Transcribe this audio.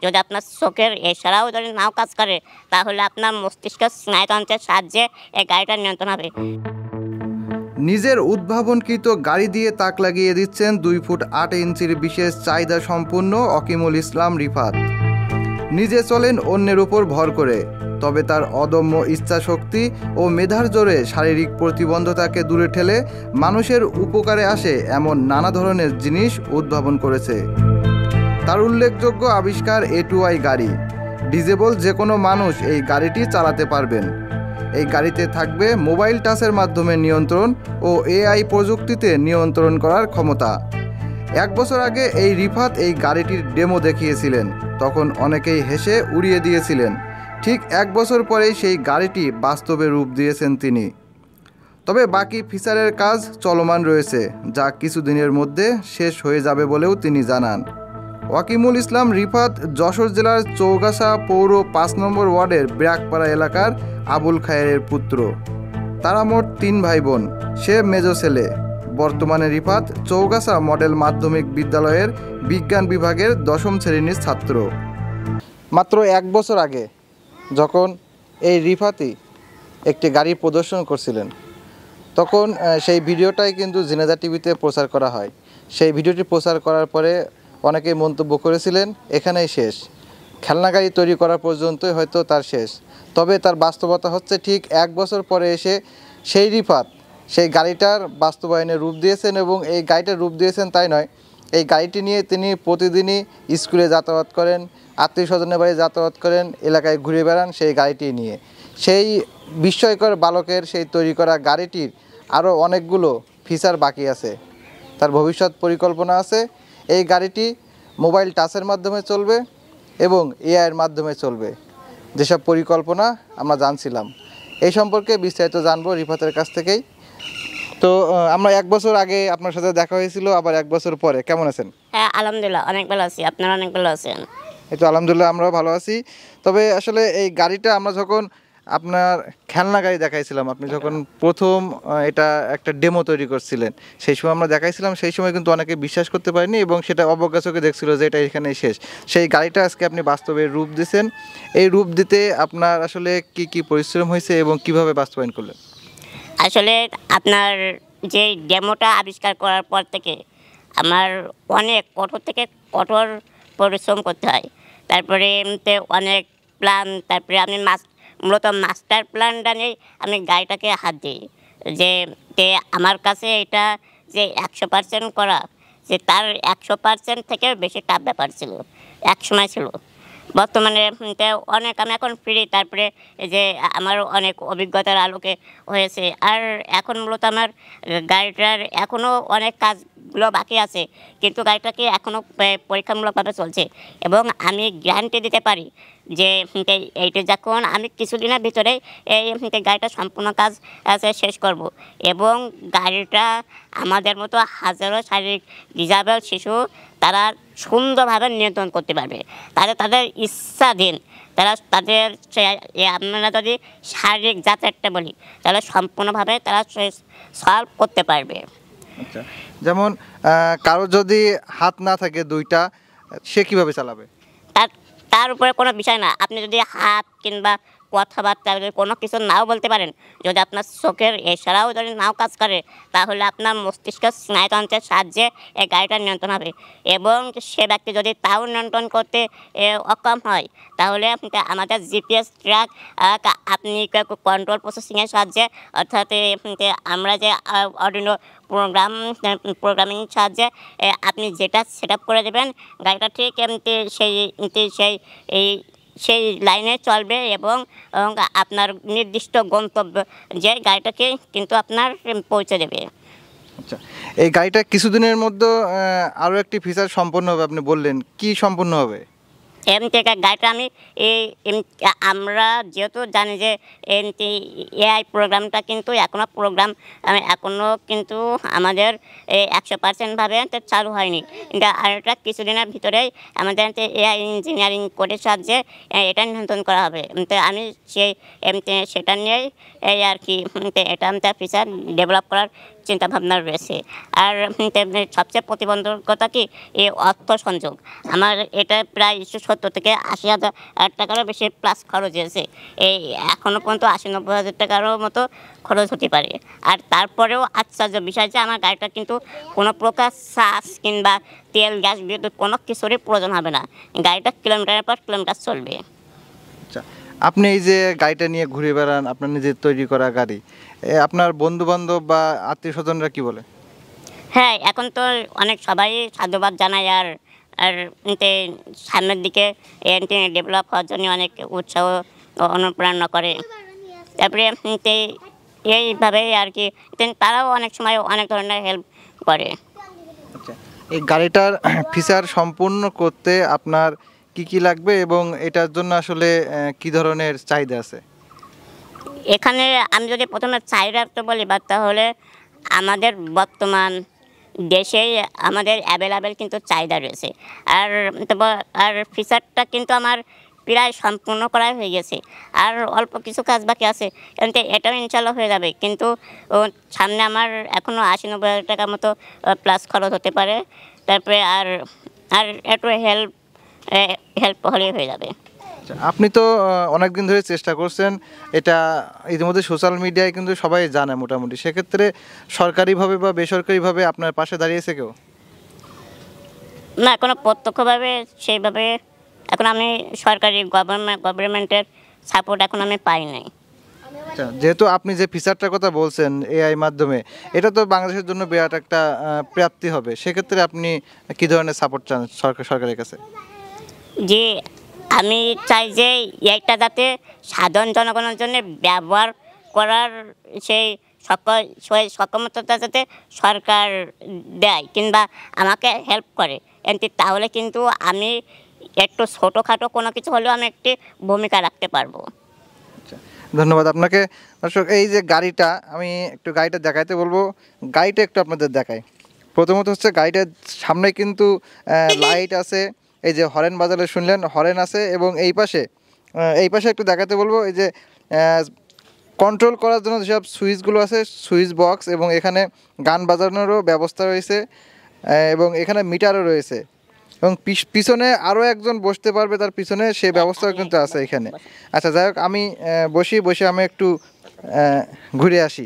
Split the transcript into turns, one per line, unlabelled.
যদি আপনার চোখের এছাড়াও যদি নাও কাজ করে তাহলে আপনার মস্তিষ্কের স্নায়ুতন্ত্রের সাহায্যে এই গাড়িটা নিয়ন্ত্রণ হবে।
নিজের উদ্ভাবনকৃত গাড়ি দিয়ে তাক লাগিয়ে দিচ্ছেন 2 ফুট 8 ইঞ্চির বিশেষ চাহিদা সম্পন্ন অকিমুল ইসলাম রিফাত। নিজে চলেন অন্যের উপর ভর করে, তবে তার অদম্য ইচ্ছাশক্তি ও মেধার জোরে শারীরিক প্রতিবন্ধতাকে দূরে ঠেলে মানুষের উপকারে আসে এমন নানা ধরনের জিনিস উদ্ভাবন করেছে। তার উল্লেখযোগ্য আবিষ্কার A2i গাড়ি। ডিজেবল যে কোনো মানুষ এই গাড়িটি চালাতে পারবেন। এই গাড়িতে থাকবে মোবাইল টাচের মাধ্যমে নিয়ন্ত্রণ ও AI প্রযুক্তিতে নিয়ন্ত্রণ করার ক্ষমতা। 1 বছর আগে এই রিফাত এই গাড়িটির ডেমো দেখিয়েছিলেন, তখন অনেকেই হেসে উড়িয়ে দিয়েছিলেন। ঠিক 1 বছর পরেই সেই গাড়িটি বাস্তবে রূপ দিয়েছেন তিনি। তবে বাকি ফিচারের কাজ চলমান রয়েছে, যা কিছুদিনের মধ্যে শেষ হয়ে যাবে বলেও তিনি জানান। ওয়াকিমুল ইসলাম রিফাত যশোর জেলার চৌগাছা পৌর 5 নম্বর ওয়ার্ডের ব্র্যাকপাড়া এলাকার আবুল খায়েরের পুত্র। তারা মোট 3 ভাই বোন, সে মেজ ছেলে। বর্তমানে রিফাত চৌগাছা মডেল মাধ্যমিক বিদ্যালয়ের বিজ্ঞান বিভাগের 10ম শ্রেণীর ছাত্র। মাত্র 1 বছর আগে যখন এই রিফাতই একটি গাড়ি প্রদর্শন করছিলেন, তখন সেই ভিডিওটাই কিন্তু জিনেদা টিভিতে প্রচার করা হয়। সেই ভিডিওটি প্রচার করার পরে অনেকেই মন্তব্য করেছিলেন এখানেই শেষ, খেলনা গাড়ি তৈরি করা পর্যন্তই হয়তো তার শেষ। তবে তার বাস্তবতা হচ্ছে ঠিক 1 বছর পরে এসে সেই রিফাত সেই গাড়িটার বাস্তবায়নে রূপ দিয়েছেন, এবং এই গাড়িটার রূপ দিয়েছেন তাই নয়, এই গাড়িটি নিয়ে তিনি প্রতিদিনই স্কুলে যাতায়াত করেন, আত্মীয় স্বজনের বাড়ি যাতায়াত করেন, এলাকায় ঘুরে বেড়ান সেই গাড়িটি নিয়ে। সেই বিস্ময়কর বালকের সেই তৈরি করা গাড়িটির আরও অনেকগুলো ফিচার বাকি আছে। তার ভবিষ্যৎ পরিকল্পনা আছে। এই গাড়িটি মোবাইল টাচের মাধ্যমে চলবে এবং AI-এর মাধ্যমে চলবে, যেসব পরিকল্পনা আমরা জানছিলাম। এই সম্পর্কে বিস্তারিত জানবো রিফাতের কাছ থেকেই। তো আমরা 1 বছর আগে আপনার সাথে দেখা হয়েছিল, আবার 1 বছর পরে কেমন আছেন?
হ্যাঁ, আলহামদুলিল্লাহ অনেক ভালো আছি। আপনারা অনেক ভালো আছেন?
এই তো আলহামদুলিল্লাহ আমরাও ভালো আছি। তবে আসলে এই গাড়িটা আমরা যখন আপনার খেলনা গাড়ি দেখাইছিলাম, আপনি যখন প্রথম এটা একটা ডেমো তৈরি করছিলেন, সেই সময় আমরা দেখাইছিলাম, সেই সময় কিন্তু অনেকে বিশ্বাস করতে পারেনি এবং সেটা অবজ্ঞা চোখে দেখছিল যে এটা এখানেই শেষ। সেই গাড়িটা আজকে আপনি বাস্তবে রূপ দিয়েছেন। এই রূপ দিতে আপনার আসলে কি কি পরিশ্রম হয়েছে এবং কিভাবে বাস্তবায়ন করলেন?
আসলে আপনার যে ডেমোটা আবিষ্কার করার পর থেকে আমার অনেক কঠোর থেকে কঠোর পরিশ্রম করতে হয়। তারপরে অনেক প্ল্যান, তারপরে আমি মূলত মাস্টার প্ল্যানটা নিয়েই আমি গাড়িটাকে হাত দিই। যে আমার কাছে এটা যে 100% করা, যে তার 100% থেকে বেশি টাফ ব্যাপার ছিল, এক সময় ছিল। বর্তমানে অনেক আমি এখন ফ্রি, তারপরে এই যে আমার অনেক অভিজ্ঞতার আলোকে হয়েছে। আর এখন মূলত আমার গাড়িটার এখনও অনেক কাজগুলো বাকি আছে, কিন্তু গাড়িটাকে এখনও পরীক্ষামূলকভাবে চলছে, এবং আমি গ্যারান্টি দিতে পারি যে এইটা যখন আমি কিছুদিনের ভিতরেই এই গাড়িটা সম্পূর্ণ কাজ শেষ করব, এবং গাড়িটা আমাদের মতো হাজারো শারীরিক ডিসেবল শিশু তারা সুন্দরভাবে নিয়ন্ত্রণ করতে পারবে। তাদের ইচ্ছাধীন তাদের আপনারা যদি শারীরিক যাত্রাটা বলি, তাহলে সম্পূর্ণভাবে তারা সলভ করতে পারবে।
আচ্ছা, যেমন কারো যদি হাত না থাকে 2টা, সে কিভাবে চালাবে?
তার উপরে কোনো বিষয় না। আপনি যদি হাত কিংবা কথাবার্তা কোনো কিছু নাও বলতে পারেন, যদি আপনার চোখের এছাড়াও যদি নাও কাজ করে, তাহলে আপনার মস্তিষ্কের স্নায়ুতন্ত্রের সাহায্যে এই গাড়িটা নিয়ন্ত্রণ হবে। এবং সে ব্যক্তি যদি তাও নিয়ন্ত্রণ করতে অক্ষম হয়, তাহলে আমাদের GPS ট্র্যাক আপনি কন্ট্রোল প্রসেসিংয়ের সাহায্যে, অর্থাৎ আমরা যে অর্ডিনো প্রোগ্রামিং সাহায্যে আপনি যেটা সেট আপ করে দেবেন, গাড়িটা ঠিক সেই লাইনে চলবে এবং আপনার নির্দিষ্ট গন্তব্য যে গাড়িটাকে কিন্তু আপনার পৌঁছে দেবে।
আচ্ছা, এই গাড়িটা কিছুদিনের মধ্যে আরও একটি ফিচার সম্পন্ন হবে আপনি বললেন, কি সম্পন্ন হবে?
গাড়িটা আমরা যেহেতু জানি যে AI প্রোগ্রামটা কিন্তু এখনও কিন্তু আমাদের 100%ভাবে চালু হয়নি। কিন্তু আর এটা কিছুদিনের ভিতরেই আমাদের AI ইঞ্জিনিয়ারিং কোডের সাহায্যে এটা নিয়ন্ত্রণ করা হবে। আমি সেটা নিয়েই আর কি এটা ফিচার ডেভেলপ করার চিন্তাভাবনা রয়েছে। আর তেমনি সবচেয়ে প্রতিবন্ধকতা কি এই অর্থ সংযোগ। আমার এটা প্রায় 70 থেকে 80,000 টাকারও বেশি প্লাস খরচ হয়েছে। এই এখনও পর্যন্ত 80-90 হাজার টাকারও মতো খরচ হতে পারে। আর তারপরেও আশ্চর্য বিষয় যে আমার গাড়িটা কিন্তু কোনো প্রকার চার্জ কিংবা তেল, গ্যাস, বিদ্যুৎ কোনো কিছুরই প্রয়োজন হবে না। গাড়িটা কিলোমিটারের পর কিলোমিটার চলবে।
আচ্ছা, আপনি এই যে গাড়িটা নিয়ে ঘুরে বেড়ান, আপনার নিজের তৈরি করা গাড়ি, আপনার বন্ধু বান্ধব বা আত্মীয় স্বজনরা কি বলে?
হ্যাঁ, এখন তো অনেক সবাই সাধুবাদ জানায়। আর আর এতে সামনের দিকে এতে ডেভেলপ হওয়ার জন্য অনেক উৎসাহ ও অনুপ্রেরণা করে। তারপরে এইভাবেই আর কি তারাও অনেক সময় অনেক ধরনের হেল্প করে।
আচ্ছা, এই গাড়িটার ফিচার সম্পূর্ণ করতে আপনার কি কি লাগবে এবং এটার জন্য আসলে কি ধরনের চাহিদা আছে?
এখানে আমি যদি প্রথমে চাহিদা তো বলি বা তাহলে আমাদের বর্তমান দেশেই আমাদের অ্যাভেলেবেল কিন্তু চাহিদা রয়েছে। আর আর ফিচারটা কিন্তু আমার প্রায় সম্পূর্ণ করা হয়ে গেছে। আর অল্প কিছু কাজ বাকি আছে, কিন্তু এটাও ইনশাল্লাহ হয়ে যাবে। কিন্তু সামনে আমার এখনও 80-90 হাজার টাকার মতো প্লাস খরচ হতে পারে। তারপরে আর আর একটু হেল্প হলেই হয়ে যাবে।
আচ্ছা, আপনি তো অনেক দিন ধরে চেষ্টা করছেন, এটা ইতিমধ্যে সোশ্যাল মিডিয়ায় কিন্তু সবাই জানে মোটামুটি। সেক্ষেত্রে সরকারিভাবে বা বেসরকারিভাবে আপনার পাশে দাঁড়িয়েছে কেউ?
না, কোনো প্রত্যক্ষভাবে সেইভাবে এখন আমি সরকারি গভর্নমেন্টের সাপোর্ট এখন আমি পাই নাই।
আচ্ছা, যেহেতু আপনি যে ফিচারটার কথা বলছেন এআই মাধ্যমে, এটা তো বাংলাদেশের জন্য বিরাট একটা প্রাপ্তি হবে। সেক্ষেত্রে আপনি কি ধরনের সাপোর্ট চান সরকারের কাছে?
যে আমি চাই যে এইটা যাতে সাধারণ জনগণের জন্য ব্যবহার করার সেই সক্ষমতা যাতে সরকার দেয় কিংবা আমাকে হেল্প করে। তাহলে কিন্তু আমি একটু ছোটোখাটো কোনো কিছু হলেও আমি একটি ভূমিকা রাখতে পারবো।
আচ্ছা, ধন্যবাদ আপনাকে। দর্শক, এই যে গাড়িটা, আমি একটু গাড়িটা দেখাইতে বলবো। গাড়িটা একটু আপনাদের দেখাই। প্রথমত হচ্ছে গাড়িটার সামনে কিন্তু লাইট আছে, এই যে হরেন বাজারে শুনলেন হরেন আছে, এবং এই পাশে একটু দেখাতে বলবো এই যে কন্ট্রোল করার জন্য যেসব সুইচগুলো আছে, সুইচ বক্স, এবং এখানে গান বাজানোরও ব্যবস্থা রয়েছে, এবং এখানে মিটারও রয়েছে, এবং পিছনে আরও একজন বসতে পারবে, তার পিছনে সে ব্যবস্থাও কিন্তু আছে এখানে। আচ্ছা, যাই হোক, আমি বসে আমি একটু ঘুরে আসি।